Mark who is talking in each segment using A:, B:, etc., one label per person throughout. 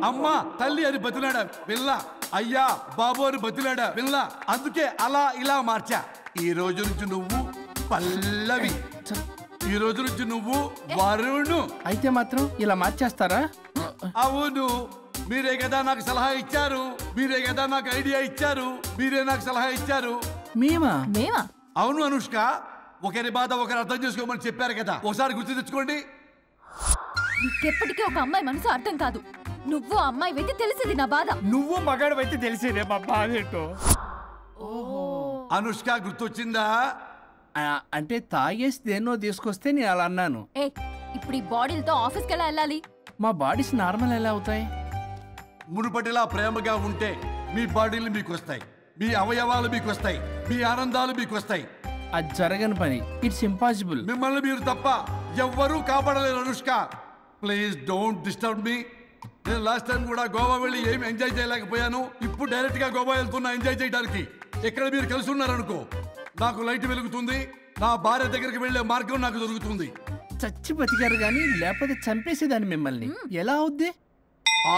A: అమ్మ తల్లి అని బతిలాడా పిల్ల, అయ్యా బాబు అని బతిలాడా పిల్ల. అందుకే అలా ఇలా మార్చా. ఈ రోజు నుంచి నువ్వు పల్లవి, ఈ రోజు నుంచి నువ్వు వరుణు.
B: అయితే మాత్రం ఇలా మార్చేస్తారా?
A: అవును, మీరే కదా నాకు సలహా ఇచ్చారు, మీరే కదా నాకు ఐడియా ఇచ్చారు, మీరే నాకు సలహా ఇచ్చారు.
B: మేమా?
A: అవును అనుష్క, ఒకరి బాధ ఒకరు అర్థం చేసుకోమని చెప్పారు కదా, ఒకసారి గుర్తు తెచ్చుకోండి.
C: ఎప్పటికీ ఒక అమ్మాయి మనసు అర్థం కాదు. నువ్వు అమ్మాయి అయితే తెలిసింది నా బాధ.
B: నువ్వు మగాడు అయితే తెలిసేదే మా బాధ ఏంటో.
A: అనుష్క గుర్తొచ్చిందా?
B: అంటే తాగేసి దేన్నో తీసుకొస్తే నేను అలా అన్నాను.
C: ఏ ఇప్పుడు ఈ బాడీలతో ఆఫీస్కి ఎలా వెళ్ళాలి?
B: మా బాడీస్ నార్మల్ ఎలా అవుతాయి?
A: మునుపటిలా ప్రేమగా ఉంటే మీ బాడీలు మీకు వస్తాయి, మీ అవయవాలు మీకు వస్తాయి, మీ ఆనందాలు మీకు వస్తాయి.
B: అది జరగని పని. It's impossible.
A: మిమ్మల్ని మీరు తప్ప ఎవ్వరూ కాపాడలేరు Anushka. Please don't disturb me. నేను లాస్ట్ టైం కూడా గోవా వెళ్ళి ఏమి ఎంజాయ్ చేయలేకపోయాను. ఇప్పుడు డైరెక్ట్ గా గోవా వెళ్తున్నా ఎంజాయ్ చేయడానికి. ఎక్కడ మీరు కలిసి ఉన్నారనుకో, నాకు లైట్ వెలుగుతుంది, నా భార్య దగ్గరికి వెళ్లే మార్గం నాకు దొరుకుతుంది.
B: చచ్చి బతికారు గాని లేకపోతే చంపేసేదాన్ని మిమ్మల్ని. ఎలా అవుద్ది?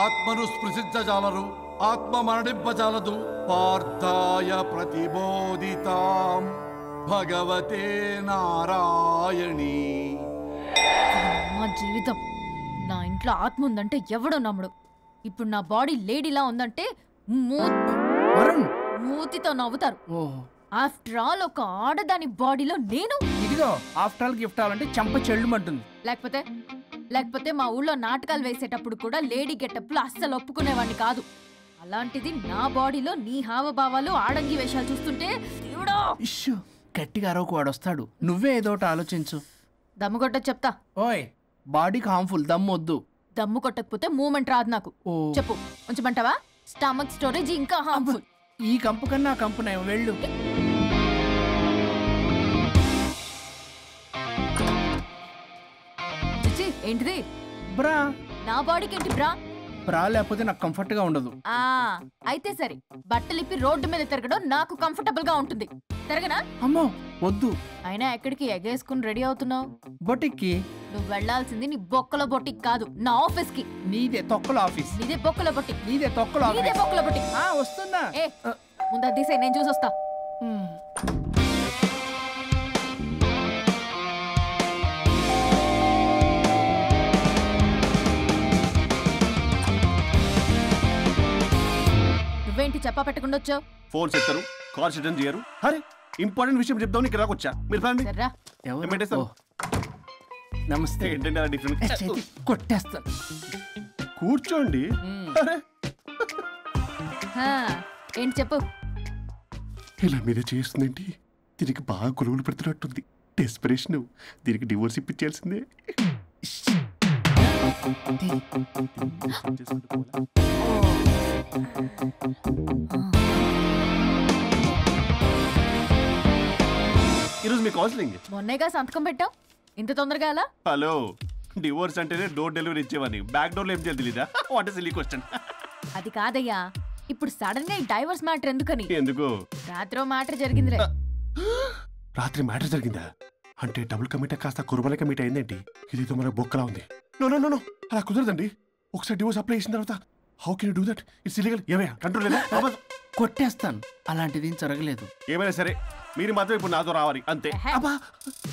A: ఆత్మను స్పృశించజాలరు, ఆత్మ మరణింపజాలదు. పార్థాయ ప్రతిబోధితాం భగవతే నారాయణి.
C: మా జీవితం, నా ఇంట్లో ఆత్మ ఉందంటే ఎవడో నమ్ముడు. ఇప్పుడు నా బాడీ లేడీలా ఉందంటే మూతితో నవ్వుతారు. ఆఫ్టర్ ఆల్ ఒక ఆడదాని బాడీలో నేను.
B: ఇదిగో ఆఫ్టర్ ఆల్ గిఫ్ట్ అవ్వాలంటే చంప చెల్లుమంటుంది.
C: లేకపోతే మా ఊళ్ళో నాటకాలు వేసేటప్పుడు కూడా లేడీ గెటప్లు అస్సలు ఒప్పుకునేవాడిని కాదు. అలాంటిది నా బాడీలో నీ హావభావాలు ఆడంగి వేషాలు చూస్తుంటే
B: ఇష్యూ గట్టిగా అరవకు, వాడు వస్తాడు. నువ్వే ఏదోటి ఆలోచించు.
C: దమ్ము కొట్ట చెప్తా.
B: ఓయ్, బాడీకి హార్మ్ఫుల్, దమ్ము వద్దు.
C: దమ్ము కొట్టకపోతే మూమెంట్ రాదు నాకు. చెప్పు, ఉంచమంటావా? స్టమక్ స్టోరేజ్ ఇంకా హార్మ్ఫుల్.
B: ఈ కంపు కన్నా ఆ కంపు నయం, వెళ్ళు.
C: ఏంటిది?
B: బ్రా.
C: నా బాడీకి ఏంటి బ్రా?
B: బ్రా లేకపోతే నాకు కంఫర్ట్ గా ఉండదు.
C: అయితే సరే, బట్టలిప్పి రోడ్డు మీద తిరగడం నాకు కంఫర్టబుల్ గా ఉంటుంది. తిరగనా?
B: అమ్మో వద్దు.
C: అయినా ఎక్కడికి ఎగేసుకుని రెడీ అవుతున్నావు?
B: బొటిక్కి.
C: నువ్వు వెళ్లాల్సింది నీ బొక్కల బొటిక్ కాదు, నా ఆఫీస్ కి.
B: నీదే తొక్కల ఆఫీస్.
C: నీదే బొక్కల బొటిక్.
B: నీదే తొక్కల ఆఫీస్.
C: నీదే బొక్కల బొటిక్.
B: వస్తున్నా.
C: ముందు అది తీసేయ్, నేను చూసొస్తా. నువ్వేంటి చెప్పా పెట్టకుండా వచ్చావు?
D: ఫోన్ చెప్తారు, కాల్ అటెండ్ చేయరు. అరే ఇంపార్టెంట్ విషయం చెప్దాం ఇక్కడ వచ్చా. మీరు
B: నమస్తే.
D: ఏంటంటే అలా డిఫరెంట్.
B: కొట్టేస్తాను.
D: కూర్చోండి.
C: ఏంటి చెప్పు.
D: ఇలా మీద చేస్తుందేంటి? దీనికి బాగా గొలుగులు పెడుతున్నట్టుంది. డెస్పిరేషన్. దీనికి డివోర్స్ ఇప్పించాల్సిందే. ఈరోజు మీ కౌన్సిలింగ్.
C: మొన్నేగా సంతకం పెట్టావు, ఇంత తొందరగా అలా?
D: హలో, డివోర్స్ అంటేనే డోర్ డెలివరీ ఇచ్చేవని, బ్యాక్ డోర్ లో ఏం చేయాలి తెలీదా? What is silly question.
C: అది కాదయ్యా, ఇప్పుడు సడన్ గా ఈ డైవర్స్ మ్యాటర్ ఎందుకని?
D: ఎందుకు?
C: రాత్రి మ్యాటర్ జరిగిందిలే.
D: రాత్రి మ్యాటర్ జరిగిందా? అంటే డబుల్ కమిట్ కాస్త కుర్బల కమిట్ అయిందేంటి? ఇదేదో మనకు బొక్కలా ఉంది. నో నో నో, అలా కుదరదండి. ఒకసారి డివోర్స్ అప్లై చేసిన తర్వాత how can you do that? It's illegal. ఏమయ్యా కంట్రోల్ లేదా?
B: కొట్టేస్తాను. అలాంటిది ఏం జరగలేదు.
D: ఏమైనా సరే మీరు మాత్రం ఇప్పుడు నాతో రావాలి అంతే.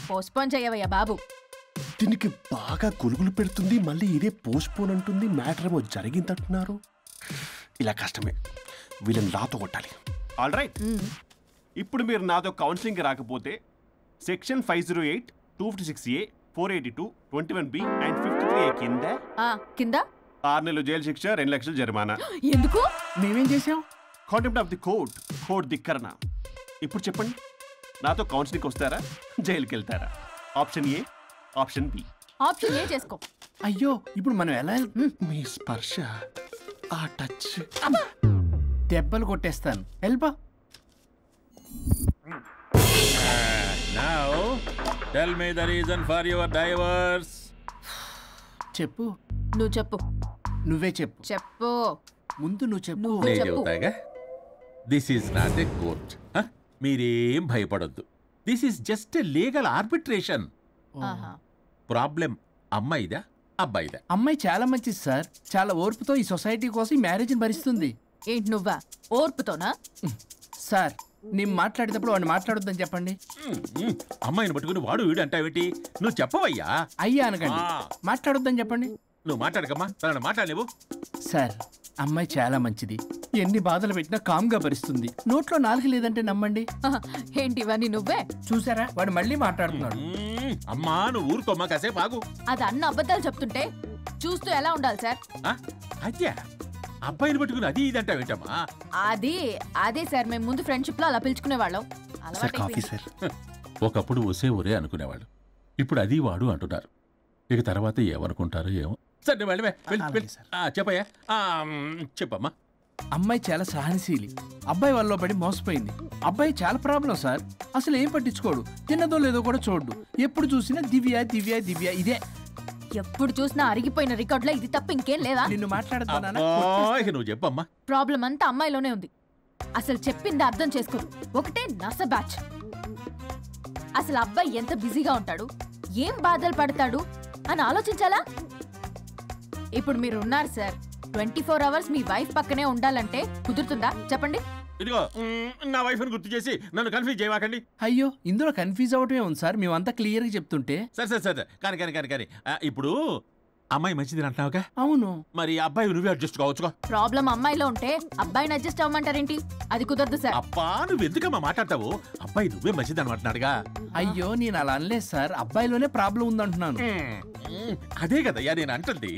C: పోస్ట్పోన్ చేయవయ్యా బాబు.
D: దీనికి బాగా గొలుగులు పెడుతుంది, మళ్ళీ ఇదే పోస్ట్పోన్ అంటుంది. మ్యాటర్ ఏమో జరిగిందంటున్నారు. ఇలా కష్టమే, వీళ్ళని నాతో కొట్టాలి. ఆల్ రైట్, ఇప్పుడు మీరు నాతో కౌన్సిలింగ్కి రాకపోతే section 508, 256A, 482, 21B and 53A కింద 6 నెలలు జైలు శిక్ష, 2 లక్షలు జరిమానా.
C: ఎందుకు?
B: మేమేం చేసాం?
D: Contempt of the court, court ధిక్కరణ. ఇప్పుడు చెప్పండి, నాతో కౌన్సిలింగ్కి వస్తారా, జైలుకి వెళ్తారా? Option A, option B.
C: Option A చేసుకో.
B: అయ్యో, ఇప్పుడు మనం ఎలా?
D: మీ స్పర్శ, ఆ టచ్,
B: దెబ్బలు కొట్టేస్తాను. వెళ్ళిపో.
E: Now, tell me the reason for your divorce.
B: చెప్పు.
C: నువ్వు చెప్పు.
B: నువ్వే చెప్పు.
C: చెప్పు.
B: ముందు నువ్వు చెప్పు.
E: నేను చెబుతాగా. This is not a court. మీరేం భయపడొద్దు. This is just a legal arbitration. Problem అమ్మాయిదా అబ్బాయిదే.
B: అమ్మాయి చాలా మంచిది సార్. చాలా ఓర్పుతో ఈ సొసైటీ కోసం ఈ మ్యారేజ్ని భరిస్తుంది.
C: ఏంటి నువ్వా ఓర్పుతోనా?
B: సార్ నేను మాట్లాడేటప్పుడు వాడిని మాట్లాడొద్దని చెప్పండి.
E: అమ్మాయిని పట్టుకుని వాడు వీడు అంటావేంటి? నువ్వు చెప్పవయ్యా.
B: అయ్యా అనకండి, మాట్లాడొద్దని చెప్పండి.
E: నువ్వు మాట్లాడకమ్మా, తనని మాట్లాడలేవు.
B: సార్ అమ్మాయి చాలా మంచిది. ఎన్ని బాధలు పెట్టినా కామ్గా భరిస్తుంది. నోట్లో నాలుగు లేదంటే నమ్మండి.
C: ఏంటి ఇవన్నీ నువ్వే?
B: చూసారా వాడు మళ్ళీ మాట్లాడుతున్నాడు.
E: అమ్మా నువ్వు ఊరుకోమ్మా, కాసేపు ఆగు.
C: అది అన్న అబద్ధాలు చెప్తుంటే చూస్తూ ఎలా ఉండాలి సార్?
E: అద్యా అబ్బాయిని పట్టుకుని అది ఇది అంటావేంటమ్మా?
C: అదే సార్, మేము ముందు ఫ్రెండ్షిప్ లో అలా పిలుచుకునే వాళ్ళం.
E: ఒకప్పుడు ఒసే ఒరే అనుకునేవాళ్ళు, ఇప్పుడు అది వాడు అంటున్నారు. ఇక తర్వాత ఏమనుకుంటారో ఏమో. సరే వెళ్ళవే, చెప్పయ్యా. చెప్పమ్మా.
B: అమ్మాయి చాలా సహనశీలి. అబ్బాయి వాళ్ళలో పడి మోసపోయింది. అబ్బాయి చాలా ప్రాబ్లం సార్. అసలు ఏం పట్టించుకోడు. తిన్నదో లేదో కూడా చూడు. ఎప్పుడు చూసినా దివ్య దివ్య దివ్య ఇదే.
C: ఎప్పుడు చూసినా అరిగిపోయిన రికార్డ్ లో ఇది తప్ప ఇంకేం లేదా?
B: నిన్ను మాట్లాడతానా?
E: నువ్వు చెప్పమ్మా.
C: ప్రాబ్లం అంతా అమ్మాయిలోనే ఉంది. అసలు చెప్పింది అర్థం చేసుకోరు. ఒకటే నస బ్యాచ్. అసలు అబ్బాయి ఎంత బిజీగా ఉంటాడు, ఏం బాధలు పడతాడు అని ఆలోచించాలా? ఇప్పుడు మీరు ఉన్నారు సార్, 24 hours మీ వైఫ్ పక్కనే ఉండాలంటే కుదురుతుందా చెప్పండి?
E: ఇదిగో నా వైఫ్ ని గుర్తు చేసి నన్ను కన్ఫ్యూజ్ చేయవాకండి.
B: అయ్యో ఇందులో కన్ఫ్యూజ్ అవటమే ఉంది సార్. మేమంతా క్లియర్ గా చెప్తుంటే.
E: సరే కానీ ఇప్పుడు అమ్మాయి మంచిది అంటున్నావుగా?
B: అవును.
E: మరి అబ్బాయి నువ్వే అడ్జస్ట్ కావచ్చుగా.
C: ప్రాబ్లం అమ్మాయిలో ఉంటే అబ్బాయిని అడ్జస్ట్ అవ్వమంటారేంటి? అది కుదరదు సార్.
E: అబ్బా నువ్వు ఎందుకమ్మా మాట్లాడతావు? అబ్బాయి నువ్వే మంచిది అనమాటున్నాడుగా.
B: అయ్యో నేను అలా అనలేదు సార్, అబ్బాయిలోనే ప్రాబ్లం ఉందంటున్నాను.
E: అదే కదయ్యా నేను అంటుంది.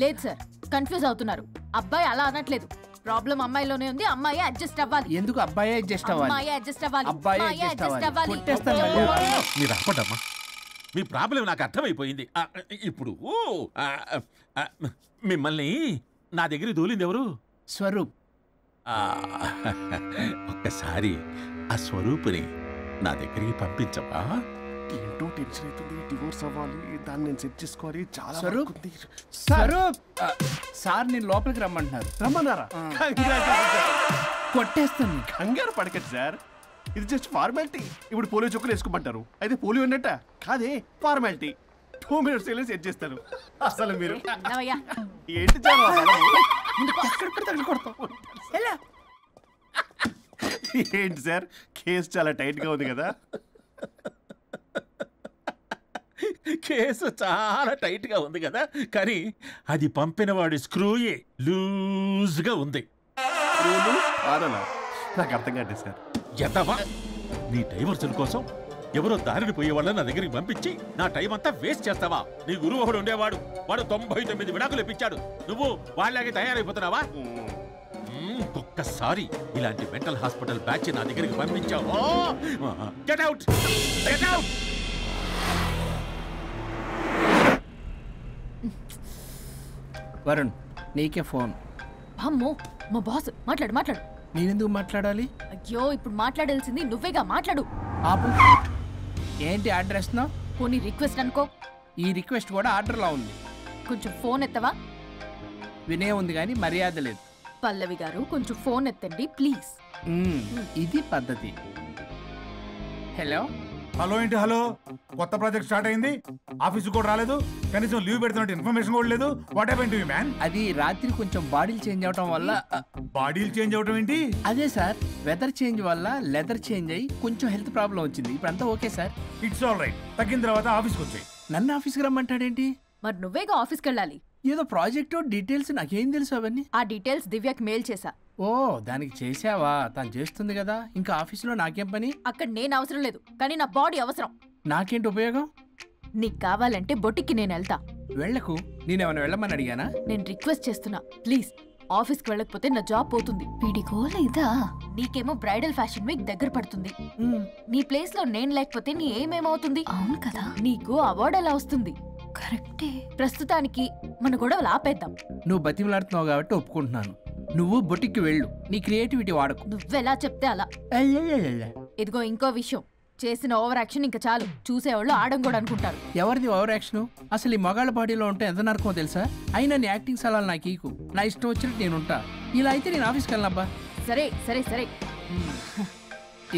C: లేదు సార్, కన్ఫ్యూజ్ అవుతున్నారు. అబ్బాయి అలా అనట్లేదు. ప్రాబ్లం అమ్మాయిలోనే ఉంది. అమ్మాయి అడ్జస్ట్ అవ్వాలి.
B: ఎందుకు అబ్బాయి అడ్జస్ట్ అవ్వాలి?
C: అమ్మాయి అడ్జస్ట్ అవ్వాలి.
B: అబ్బాయి అడ్జస్ట్ అవ్వాలి.
E: మీరు అప్పటమ్మా, మీ ప్రాబ్లం నాకు అర్థమైపోయింది. ఇప్పుడు మిమ్మల్ని నా దగ్గర దూలింది ఎవరు?
B: స్వరూప్.
E: ఒక్కసారి ఆ స్వరూపుని నా దగ్గరికి పంపించవా?
D: ఏంటో టెన్షన్ అవుతుంది. డివోర్స్ అవ్వాలి, దాన్ని నేను సెట్ చేసుకోవాలి. చాలా
B: స్వరూప్ స్వరూప్ సార్ నేను లోపలికి రమ్మంటున్నారు.
D: రమ్మన్నారా?
B: కొట్టేస్తాను.
D: కంగారు పడకండి సార్, ఇది జస్ట్ ఫార్మాలిటీ. ఇప్పుడు పోలియో చుక్కలు వేసుకోమంటారు, అయితే పోలియో ఉన్నట్ట కాదే, ఫార్మాలిటీ. 2 minutes సెట్ చేస్తారు. అసలు మీరు ఏంటి ఏంటి సార్, కేసు చాలా టైట్ గా ఉంది కదా?
E: కేసు చాలా టైట్ గా ఉంది కదా, కానీ అది పంపిన వాడి స్క్రూయే లూజ్ గా ఉంది.
D: నాకు అర్థం కాదు సార్.
E: ఎంతవా నీ డైవర్సన్ కోసం ఎవరో దారిని పోయే వాళ్ళని నా దగ్గరికి పంపించి నా టైం అంతా వేస్ట్ చేస్తావా? నీ గురువు ఒకడు ఉండేవాడు, వాడు 99 విడాకులు ఇప్పించాడు. నువ్వు వాళ్ళకి తయారైపోతున్నావా? ఒక్కసారి ఇలాంటి మెంటల్ హాస్పిటల్ బ్యాచ్ నా దగ్గరికి పంపించావు. Get out, get out.
B: Varun నీకే ఫోన్.
C: అమ్మో మా బాస్. మాట్లాడు మాట్లాడు.
B: నేనెందుకు మాట్లాడాలి?
C: అయ్యో ఇప్పుడు మాట్లాడాల్సింది నువ్వేగా, మాట్లాడు.
B: ఆపు. ఏంటి ఆర్డర్ ఇస్తున్నావు?
C: పోనీ రిక్వెస్ట్ అనుకో.
B: ఈ రిక్వెస్ట్ కూడా ఆర్డర్లా ఉంది.
C: కొంచెం ఫోన్ ఎత్తవా?
B: వినే ఉంది కానీ మర్యాద లేదు.
C: పల్లవి గారు కొంచెం ఫోన్ ఎత్తండి ప్లీజ్.
B: ఇది పద్ధతి. హలో.
F: హలో ఏంటి హలో? కొత్త ప్రాజెక్ట్ స్టార్ట్ అయింది, ఆఫీసు కూడా రాలేదు, కనీసం లీవ్ పెడుతున్నట్టు ఇన్ఫర్మేషన్ కూడా లేదు. What happened to you man?
B: అది రాత్రి కొంచెం బాడీలు చేంజ్ అవటం వల్ల.
F: బాడీలు చేంజ్ అవటం ఏంటి?
B: అదే సార్, వెదర్ చేంజ్ వల్ల లెదర్ చేంజ్ అయ్యి కొంచెం హెల్త్ ప్రాబ్లం వచ్చింది. ఇప్పుడు అంతా okay sir.
F: It's all right. తగ్గిన తర్వాత ఆఫీస్కి వచ్చాయి.
B: నన్ను ఆఫీస్కి రమ్మంటాడేంటి?
C: మరి నువ్వేగా ఆఫీస్కి వెళ్ళాలి.
B: ఏదో ప్రాజెక్ట్ డీటెయిల్స్ నాకేం తెలుసు అవన్నీ.
C: ఆ డీటెయిల్స్ దివ్యకి మెయిల్ చేశా.
B: ఓ దానికి చేసావా? తను చేస్తుంది కదా, ఇంకా ఆఫీసులో నాకేం పని?
C: అక్కడ నేను అవసరం లేదు, కానీ నా బాడీ అవసరం.
B: నాకేంటి ఉపయోగం?
C: నీకు కావాలంటే బొటిక్కి నేను వెళ్తా.
B: వెళ్లకు. నేనేమైనా వెళ్ళమని అడిగానా?
C: నేను రిక్వెస్ట్ చేస్తున్నా ప్లీజ్. ఆఫీస్కి వెళ్ళకపోతే నా జాబ్ పోతుంది. ఇదా నీకేమో బ్రైడల్ ఫ్యాషన్ వీక్ దగ్గర పడుతుంది. నీ ప్లేస్ లో నేను లేకపోతే నీ ఏమేమవుతుంది? అవును కదా. నీకు అవార్డు ఎలా వస్తుంది? కరెక్టే. ప్రస్తుతానికి మన గొడవలు ఆపేద్దాం.
B: నువ్వు బతిమలాడుతున్నావు కాబట్టి ఒప్పుకుంటున్నాను. నువ్వు బొటిక్కి వెళ్ళు, నీ క్రియేటివిటీ వాడకు.
C: నువ్వెలా చెప్తే అలా. ఇదిగో ఇంకో విషయం, చేసిన ఓవర్ యాక్షన్ ఇంకా చాలు. చూసేవాళ్ళు ఆడం కూడా అనుకుంటారు.
B: ఎవరిది ఓవర్ యాక్షన్? అసలు ఈ మగాళ్ళ బాడీలో ఉంటే ఎంత నరకమో తెలుసా? అయినా నీ యాక్టింగ్ సలాలు నాకు ఈకు. నా ఇష్టం వచ్చినట్టు నేను ఉంటా. ఇలా అయితే నేను ఆఫీస్కి వెళ్ళనబ్బా.
C: సరే సరే సరే.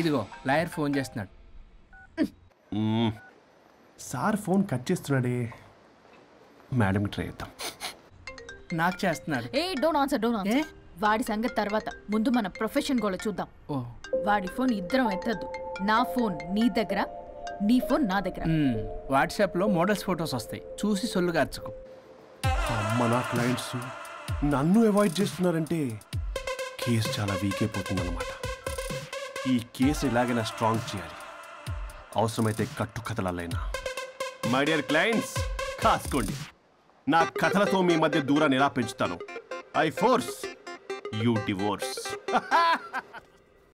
B: ఇదిగో లాయర్ ఫోన్ చేస్తున్నాడు.
D: సార్ ఫోన్ కట్ చేస్తున్నాడే. మేడం ట్రై చేద్దాం.
B: నాకు చేస్తున్నాడు.
C: ఏ డోంట్ ఆన్సర్
B: ఏ?
C: వాడి సంగతి తర్వాత ముందు మన ప్రొఫెషన్ గోల చూద్దాం.
B: ఓ
C: వాడి ఫోన్ ఇద్దరం ఎత్తద్దు. నా ఫోన్ నీ దగ్గర, నీ ఫోన్ నా దగ్గర.
B: వాట్సాప్లో మోడల్స్ ఫొటోస్ వస్తాయి, చూసి సొల్లుగా అర్చుకో.
D: అమ్మ, నా క్లయింట్స్ నన్ను అవాయిడ్ చేస్తున్నారంటే కేసు చాలా వీక్ అయిపోతుందన్నమాట. ఈ కేసు ఎలాగైనా స్ట్రాంగ్ చేయాలి, అవసరమైతే కట్టు కథలైనా. మై డియర్ క్లయింట్స్, కాసుకోండి. నా కథలతో మీ మధ్య దూరాన్ని ఎలా పెంచుతాను. I force you divorce.